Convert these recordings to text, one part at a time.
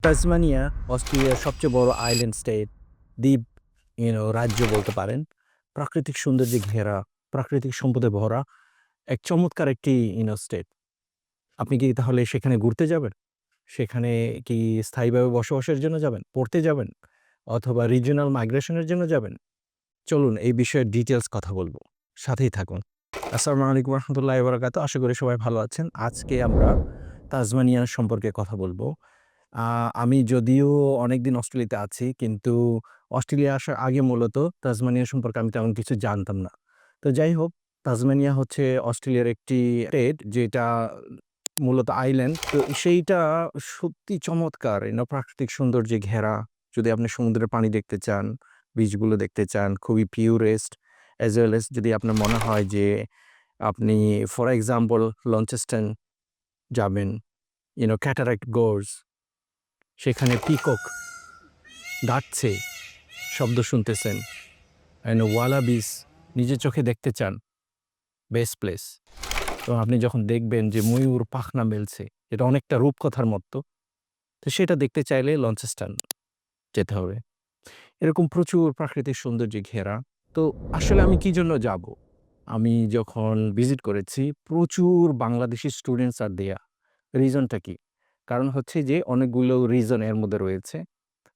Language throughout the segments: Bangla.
তাসমানিয়া অস্ট্রেলিয়ার সবচেয়ে বড় আইল্যান্ড স্টেট, দ্বীপ রাজ্য বলতে পারেন। প্রাকৃতিক সৌন্দর্যে ঘেরা, প্রাকৃতিক সম্পদে ভরা এক চমৎকার একটি স্টেট। আপনি কি তাহলে সেখানে ঘুরতে যাবেন? সেখানে কি স্থায়ীভাবে বসবাসের জন্য যাবেন? পড়তে যাবেন? অথবা রিজিওনাল মাইগ্রেশন এর জন্য যাবেন? চলুন এই বিষয়ে ডিটেইলস কথা বলবো। সাথেই থাকুন। আসসালামু আলাইকুম ওয়া বারাকাতুহু। আশা করি সবাই ভালো আছেন। আজকে আমরা তাসমানিয়া সম্পর্কে কথা বলবো। আ আমি যদিও অনেকদিন অস্ট্রেলিয়াতে আছি, কিন্তু অস্ট্রেলিয়া আসার আগে মূলত তাসমানিয়া সম্পর্কে আমি তেমন কিছু জানতাম না। তো যাই হোক, তাসমানিয়া হচ্ছে অস্ট্রেলিয়ার একটি স্টেট যেটা মূলত আইল্যান্ড। তো সেইটা সত্যি চমৎকার, প্রাকৃতিক সৌন্দর্যে ঘেরা। যদি আপনি সমুদ্রের পানি দেখতে চান, বিচগুলো দেখতে চান, খুবই পিউরেস্ট অ্যাজ ওয়েল অ্যাজ যদি আপনার মনে হয় যে আপনি ফর এক্সাম্পল লঞ্চেস্টন যাবেন, ক্যাটারাক্ট গোর্স, সেখানে পিকক ডাকছে, শব্দ শুনতেছেন। ওয়ালাবিস নিজের চোখে দেখতে চান, বেস্ট প্লেস। তো আপনি যখন দেখবেন যে ময়ূর পাখনা মেলছে, এটা অনেকটা রূপকথার মতো। তো সেটা দেখতে চাইলে লঞ্চেস্টন যেতে হবে। এরকম প্রচুর প্রাকৃতিক সৌন্দর্যে ঘেরা। তো আসলে আমি কি জন্য যাব? আমি যখন ভিজিট করেছি, প্রচুর বাংলাদেশি স্টুডেন্টস আর দেয়া। রিজনটা কি? কারণ হচ্ছে যে অনেকগুলো রিজন এর মধ্যে রয়েছে।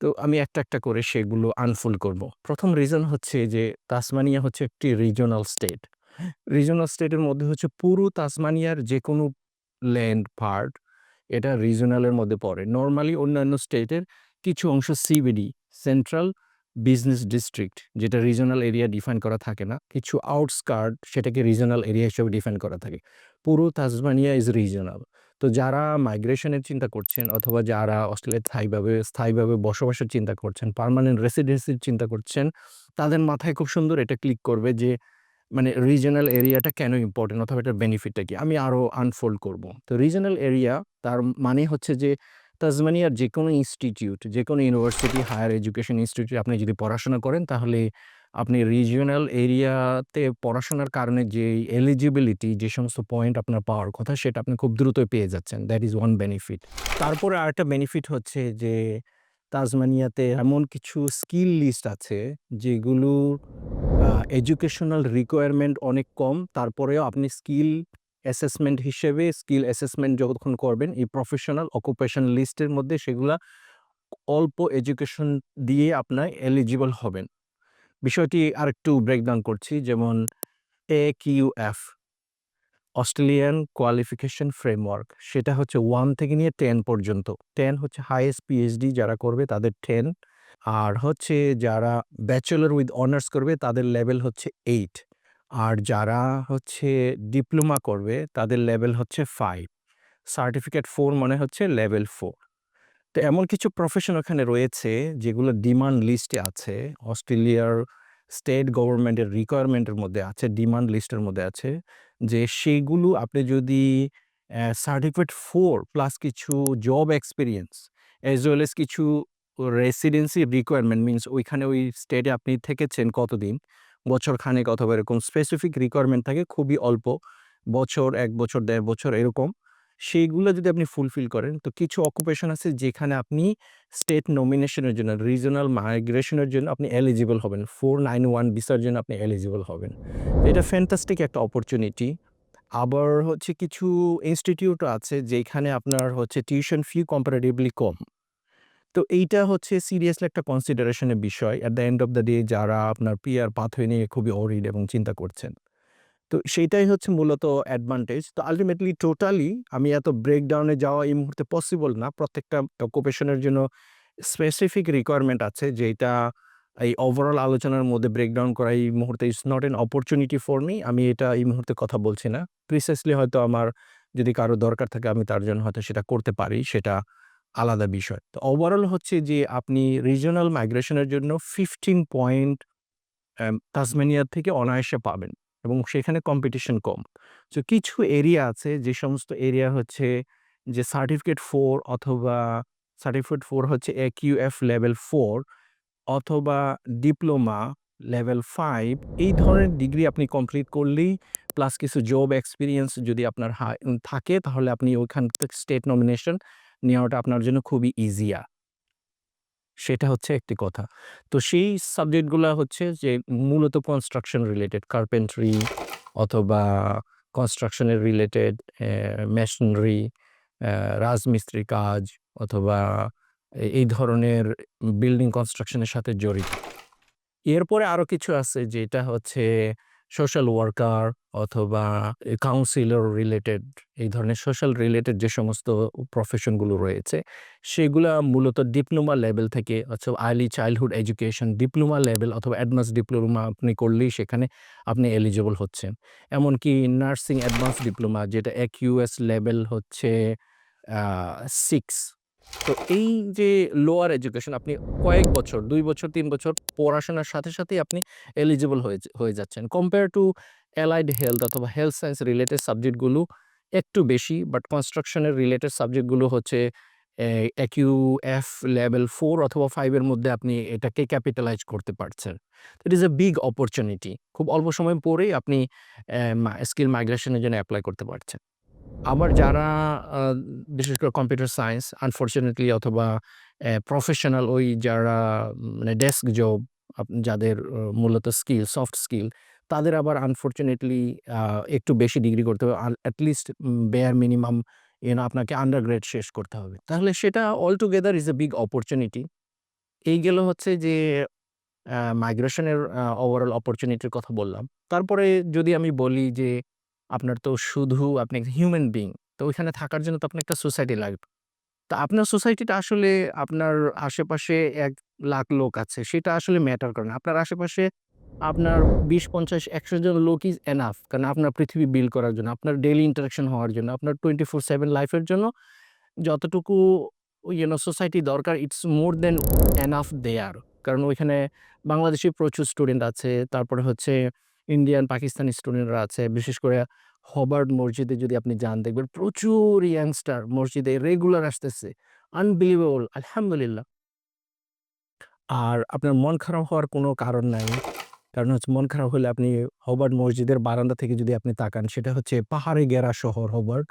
তো আমি একটা, একটা করে সেগুলো আনফোল্ড করব। ১ম রিজন হচ্ছে যে তাসমানিয়া হচ্ছে একটি রিজিওনাল স্টেট। রিজিওনাল স্টেটের মধ্যে হচ্ছে পুরো তাসমানিয়ার যেকোনো ল্যান্ড পার্ট এটা রিজিওনাল এর মধ্যে পড়ে। নরমালি অন্যান্য স্টেটের কিছু অংশ সিবিডি, সেন্ট্রাল বিজনেস ডিস্ট্রিক্ট, যেটা রিজিওনাল এরিয়া ডিফাইন করা থাকে না। কিছু আউটস্কার্ট সেটাকে রিজিওনাল এরিয়া হিসেবে ডিফাইন করা থাকে। পুরো তাসমানিয়া ইজ রিজিওনাল। তো যারা মাইগ্রেশনের চিন্তা করছেন অথবা যারা অস্ট্রেলিয়ায় স্থায়ীভাবে বসবাসের চিন্তা করছেন, পার্মানেন্ট রেসিডেন্সির চিন্তা করছেন, তাদের মাথায় খুব সুন্দর এটা ক্লিক করবে যে রিজিওনাল এরিয়াটা কেন ইম্পোর্টেন্ট অথবা এটার বেনিফিটটা কি? আমি আরো আনফোল্ড করব। তো রিজিওনাল এরিয়া তার মানে হচ্ছে যে তাসমানিয়ার যেকোনো ইনস্টিটিউট, যেকোনো ইউনিভার্সিটি, হায়ার এডুকেশন ইনস্টিটিউটে আপনি যদি পড়াশোনা করেন, তাহলে আপনি রিজিওনাল এরিয়াতে পড়াশোনার কারণে যেই এলিজিবিলিটি, যে সমস্ত পয়েন্ট আপনার পাওয়ার কথা, সেটা আপনি খুব দ্রুতই পেয়ে যাচ্ছেন। That is one benefit. তারপরে আরেকটা বেনিফিট হচ্ছে যে তাসমানিয়াতে এমন কিছু স্কিল লিস্ট আছে যেগুলোর আ এডুকেশনাল রিকোয়ারমেন্ট অনেক কম। তারপরেও আপনি স্কিল অ্যাসেসমেন্ট যখন করবেন, এই প্রফেশনাল অকুপেশন লিস্টের মধ্যে সেগুলা অল্প এডুকেশন দিয়ে আপনার এলিজিবল হবেন। বিষয়টি আরেকটু ব্রেকডাউন করছি। যেমন AQF, অস্ট্রেলিয়ান কোয়ালিফিকেশন ফ্রেমওয়ার্ক, সেটা হচ্ছে 1 থেকে নিয়ে 10 পর্যন্ত। 10 হচ্ছে হাইয়েস্ট পিএইচডি যারা করবে তাদের 10। আর হচ্ছে যারা ব্যাচেলর উইথ অনার্স করবে তাদের লেভেল হচ্ছে 8। আর যারা হচ্ছে ডিপ্লোমা করবে তাদের লেভেল হচ্ছে 5। সার্টিফিকেট 4 মানে হচ্ছে লেভেল 4। তো এমন কিছু প্রফেশন ওখানে রয়েছে যেগুলো ডিমান্ড লিস্টে আছে। অস্ট্রেলিয়ার স্টেট গভর্নমেন্টের রিকোয়ারমেন্টের মধ্যে আছে, ডিমান্ড লিস্টের মধ্যে আছে। যে সেইগুলো আপনি যদি সার্টিফিকেট 4 প্লাস কিছু job experience as well S কিছু রেসিডেন্সি রিকোয়ারমেন্ট মিনস ওইখানে ওই স্টেটে আপনি থেকেছেন কতদিন, বছর খানেক অথবা এরকম স্পেসিফিক রিকোয়ারমেন্ট থাকে খুবই অল্প, বছর, ১ বছর, ১.৫ বছর এরকম। সেইগুলো যদি আপনি ফুলফিল করেন, তো কিছু অকুপেশন আছে যেখানে আপনি স্টেট নমিনেশনের জন্য, রিজিওনাল মাইগ্রেশনের জন্য আপনি এলিজিবল হবেন। 491 ভিসার জন্য আপনি এলিজিবল হবেন। তো এটা ফ্যান্টাস্টিক একটা অপরচুনিটি। আবার হচ্ছে কিছু ইনস্টিটিউটও আছে যেখানে আপনার হচ্ছে টিউশন ফি কম্পারেটিভলি কম। তো এইটা হচ্ছে সিরিয়াসলি একটা কনসিডারেশন এর বিষয়। At the end of the day যারা আপনার পিআর পাথওয়ে নিয়ে খুবই অরিড এবং চিন্তা করছেন। তো সেইটাই হচ্ছে মূলত অ্যাডভান্টেজ। তো আল্টিমেটলি টোটালি আমি এত ব্রেকডাউন এ যাওয়া এই মুহূর্তে পসিবল না। প্রত্যেকটা অকুপেশন এর জন্য স্পেসিফিক রিকোয়ারমেন্ট আছে যেটা এই ওভারঅল আলোচনার মধ্যে ব্রেকডাউন করা এই মুহূর্তে it's not an opportunity for me. আমি এটা এই মুহূর্তে কথা বলছি না। প্রিসাইসলি হয়তো আমার যদি কারো দরকার থাকে আমি তার জন্য হয়তো সেটা করতে পারি। সেটা আলাদা বিষয়। তো ওভারঅল হচ্ছে যে আপনি রিজিওনাল মাইগ্রেশন এর জন্য 15 পয়েন্ট তাসমানিয়া থেকে অনায়াসে পাবেন এবং সেখানে কম্পিটিশন কম। সো কিছু এরিয়া আছে যে সমস্ত এরিয়া হচ্ছে যে সার্টিফিকেট 4 হচ্ছে AQF লেভেল 4 অথবা ডিপ্লোমা লেভেল 5, এই ধরনের ডিগ্রি আপনি কমপ্লিট করলেই প্লাস কিছু জব এক্সপেরিয়েন্স যদি আপনার থাকে তাহলে আপনি ওইখান থেকে স্টেট নমিনেশন নেওয়াটা আপনার জন্য খুবই ইজিয়ার। সেটা হচ্ছে একটি কথা। তো সেই সাবজেক্টগুলা হচ্ছে যে মূলত কনস্ট্রাকশন রিলেটেড, কার্পেন্ট্রি অথবা কনস্ট্রাকশনের রিলেটেড মেশনারি, রাজমিস্ত্রির কাজ অথবা এই ধরনের বিল্ডিং কনস্ট্রাকশনের সাথে জড়িত। এরপরে আরো কিছু আছে যেটা হচ্ছে সোশ্যাল ওয়ার্কার অথবা কাউন্সিলর রিলেটেড, এই ধরনের সোশ্যাল রিলেটেড যে সমস্ত প্রফেশনগুলো রয়েছে, সেগুলা মূলত ডিপ্লোমা লেভেল থেকে অথবা early childhood education diploma level অথবা অ্যাডভান্স ডিপ্লোমা আপনি করলেই সেখানে আপনি এলিজিবল হচ্ছেন। এমনকি নার্সিং অ্যাডভান্স ডিপ্লোমা যেটা একিউএস লেভেল হচ্ছে 6। তো এই যে লোয়ার এডুকেশন আপনি কয়েক বছর ২ বছর ৩ বছর পড়াশোনার সাথে সাথেই আপনি এলিজিবল হয়ে যাচ্ছেন। কম্পেয়ার টু অ্যালাইড হেলথ অথবা হেলথ সায়েন্স রিলেটেড সাবজেক্টগুলো একটু বেশি, বাট কনস্ট্রাকশনের রিলেটেড সাবজেক্টগুলো হচ্ছে একিউএফ লেভেল 4 অথবা 5 এর মধ্যে আপনি এটাকে ক্যাপিটালাইজ করতে পারছেন। It is a big opportunity. খুব অল্প সময় পরেই আপনি স্কিল মাইগ্রেশন এর জন্য এপ্লাই করতে পারছেন। আবার যারা আ বিশেষ করে কম্পিউটার সায়েন্স আনফরচুনেটলি অথবা প্রফেশনাল ওই যারা মানে ডেস্ক জব যাদের মূলত স্কিল, সফট স্কিল, তাদের আবার আনফরচুনেটলি আ একটু বেশি ডিগ্রি করতে হবে। আর এট লিস্ট বেয়ার মিনিমাম আপনাকে আন্ডারগ্রেড শেষ করতে হবে। তাহলে সেটা all together is a big opportunity. এই গেল হচ্ছে যে মাইগ্রেশনের ওভারঅল অপরচুনিটির কথা বললাম। তারপরে যদি আমি বলি যে আপনার তো শুধু আপনি একটা হিউম্যান বিইং। তো ওইখানে থাকার জন্য তো আপনার একটা সোসাইটি লাগবে। তো আপনার সোসাইটিটা আসলে আপনার আশেপাশে ১,০০,০০০ লোক আছে, সেটা আসলে ম্যাটার করে না। আপনার আশেপাশে আপনার ২০, ৫০, ১০০ জন লোক ইজ এনাফ। কারণ আপনার পৃথিবী বিল্ড করার জন্য, আপনার ডেইলি ইন্টারেকশন হওয়ার জন্য, আপনার 24/7 লাইফের জন্য যতটুকু সোসাইটি দরকার ইটস মোর দ্যান এনাফ দেয়ার। কারণ ওইখানে বাংলাদেশী প্রচুর স্টুডেন্ট আছে। তারপরে হচ্ছে ইন্ডিয়ান, পাকিস্তানি স্টুডেন্টরা আছে। বিশেষ করে হবার্ড মসজিদে যদি আপনি যান দেখবেন প্রচুর ইয়াংস্টার মসজিদে রেগুলার আসতেছে। আনবিলিভেবল আলহামদুলিল্লাহ। আর আপনার মন খারাপ হওয়ার কোনো কারণ নাই। কারণ হচ্ছে মন খারাপ হলে আপনি হবার্ড মসজিদের বারান্দা থেকে যদি আপনি তাকান সেটা হচ্ছে পাহাড়ে ঘেরা শহর হবার্ড।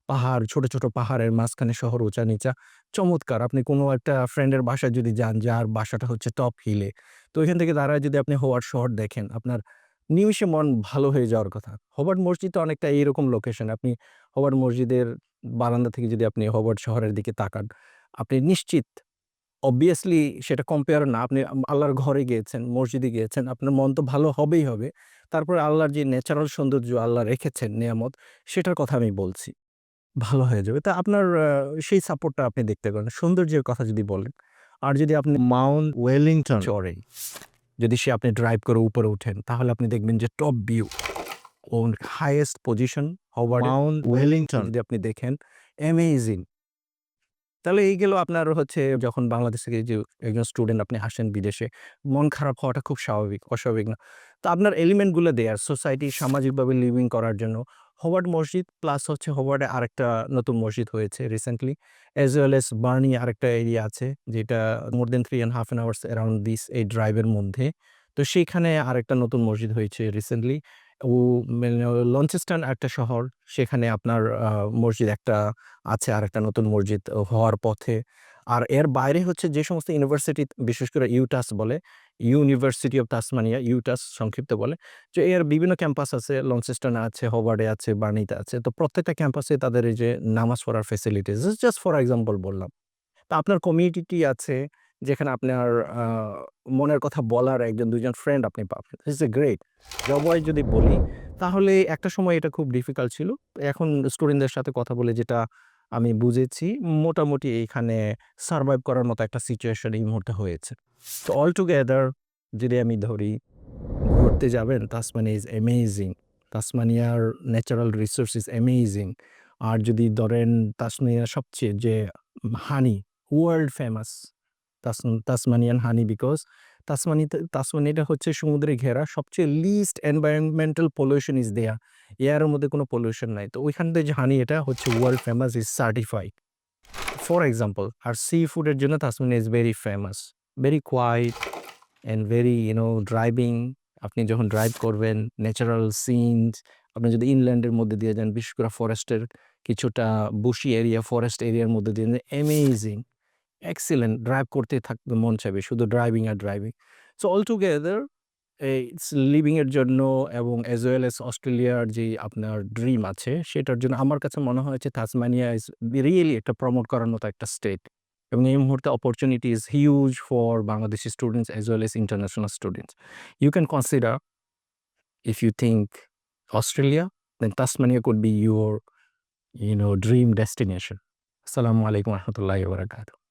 পাহাড়, ছোট, ছোট পাহাড়ের মাঝখানে শহর উঁচা-নিচা। চমৎকার! আপনি কোনো একটা ফ্রেন্ডের বাসায় যদি যান, যার বাসাটা হচ্ছে টপ হিলে। তো ওইখান থেকে দাঁড়ায় যদি আপনি হোয়ার্ড শহর দেখেন, আপনার নিমিষে মন ভালো হয়ে যাওয়ার কথা। হোবার্ট মসজিদটা অনেকটা এইরকম লোকেশন। আপনি হোবার্ট মসজিদের বারান্দা থেকে যদি আপনি হোবার্ট শহরের দিকে তাকান, আপনি নিশ্চিত obviously সেটা কম্পেয়ার না। আপনি আল্লাহর ঘরে গিয়েছেন, মসজিদে গিয়েছেন, আপনার মন তো ভালো হবেই হবে। তারপরে আল্লাহর যে ন্যাচারাল সৌন্দর্য আল্লাহ রেখেছেন নেয়ামত, সেটার কথা আমি বলছি। ভালো হয়ে যাবে। তা আপনার সেই সাপোর্টটা আপনি দেখতে পারেন। সৌন্দর্যের কথা যদি বলেন, আর যদি আপনি মাউন্ট ওয়েলিংটন চড়েন, যদি আপনি ড্রাইভ করে উপরে উঠেন, তাহলে আপনি দেখবেন যে টপ ভিউ ও হাইয়েস্ট পজিশন হওয়ার্ডের মাউন্ট ওয়েলিংটন যদি আপনি দেখেন, অ্যামেজিং! তাহলে এই গেল আপনার হচ্ছে যখন বাংলাদেশ থেকে যে একজন স্টুডেন্ট আপনি আসেন বিদেশে, মন খারাপ হওয়াটা খুব স্বাভাবিক, অস্বাভাবিক না। তো আপনার এলিমেন্ট গুলো দেয়ার সোসাইটি সামাজিকভাবে লিভিং করার জন্য হোবার্ট মসজিদ প্লাস হচ্ছে হোবার্টে আরেকটা নতুন মসজিদ হয়েছে recently as well as Burnie আরেকটা এরিয়া আছে যেটা more than 3.5 hours around this এই ড্রাইভের মধ্যে। তো সেইখানে আরেকটা নতুন মসজিদ হয়েছে রিসেন্টলি। ও মানে লঞ্চেস্টন একটা শহর, সেখানে আপনার মসজিদ একটা আছে, আরেকটা নতুন মসজিদ হওয়ার পথে। আর এর বাইরে হচ্ছে যে সমস্ত ইউনিভার্সিটি বিশেষ করে ইউটাস বলে, ইউনিভার্সিটি অফ তাসমানিয়া, ইউটাস সংক্ষিপ্ত বলে। যে এর বিভিন্ন ক্যাম্পাস আছে, লঞ্চেস্টনে আছে, হোবার্ডে আছে, বার্নিতে আছে। তো প্রত্যেকটা ক্যাম্পাসে তাদের এই যে নামাজ পড়ার ফেসিলিটিস জাস্ট ফর এক্সাম্পল বললাম। তো আপনার কমিউনিটি আছে যেখানে আপনার আ মনের কথা বলার ১ জন ২ জন ফ্রেন্ড আপনি পাবেন। It's a great. Job wise যদি বলি তাহলে একটা সময় এটা খুব ডিফিকাল্ট ছিল। এখন স্টুডেন্টদের সাথে কথা বলে যেটা আমি বুঝেছি মোটামুটি এইখানে সারভাইভ করার মতো একটা সিচুয়েশন এই মুহূর্তে হয়েছে। তো অল টুগেদার যদি আমি ধরি ঘুরতে যাবেন তাসমানিয়া ইজ অ্যামেজিং। তাসমানিয়ার ন্যাচারাল রিসোর্স ইজ অ্যামেজিং। আর যদি ধরেন তাসমানিয়ার সবচেয়ে যে honey world famous Tasmanian honey because তাসমানিয়াটা হচ্ছে সমুদ্রে ঘেরা সবচেয়ে least environmental pollution is there. এয়ারের মধ্যে কোনো পলিউশন নাই। তো ওইখান থেকে যে হানি এটা হচ্ছে world famous is certified. For example আর সি ফুডের জন্য Tasmania is very famous. Very quiet and very driving আপনি যখন ড্রাইভ করবেন ন্যাচারাল সিনস আপনি যদি ইনল্যান্ডের মধ্যে দিয়ে যান বিশেষ করে ফরেস্টের কিছুটা বুশি এরিয়া, ফরেস্ট এরিয়ার মধ্যে দিয়ে অ্যামেজিং, এক্সিলেন্ট ড্রাইভ করতে থাকতে মন চাইবে। শুধু ড্রাইভিং আর driving. So all together it's living এর জন্য এবং অ্যাজ ওয়েল অ্যাজ অস্ট্রেলিয়ার যে আপনার ড্রিম আছে সেটার জন্য আমার কাছে মনে হয় যে তাসমানিয়া ইজ রিয়েলি একটা প্রমোট করার মতো একটা স্টেট। এবং এই মুহূর্তে opportunity is huge for Bangladeshi students as well as international students. You can consider if you think Australia, then Tasmania could be your, dream destination. Assalamu alaikum warahmatullahi wabarakatuh.